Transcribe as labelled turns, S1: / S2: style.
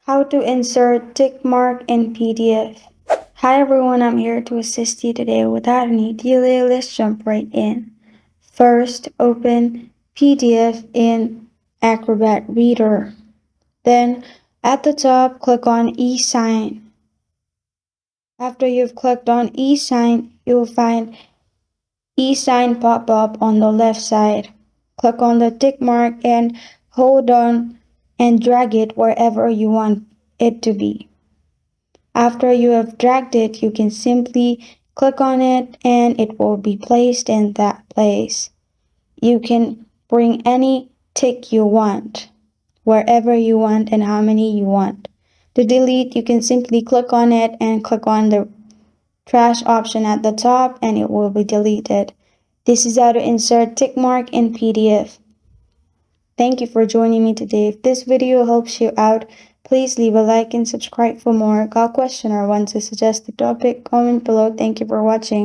S1: How to insert tick mark in PDF. Hi everyone, I'm here to assist you today. Without any delay, let's jump right in. First, open PDF in Acrobat Reader. Then, at the top, click on e-sign. After you've clicked on e-sign, you'll find e-sign pop up on the left side. Click on the tick mark and hold on and drag it wherever you want it to be. After you have dragged it, you can simply click on it and it will be placed in that place. You can bring any tick you want, wherever you want and how many you want. To delete, you can simply click on it and click on the trash option at the top and it will be deleted. This is how to insert tick mark in PDF. Thank you for joining me today. If this video helps you out, please leave a like and subscribe for more. Got a question or want to suggest a topic? Comment below. Thank you for watching.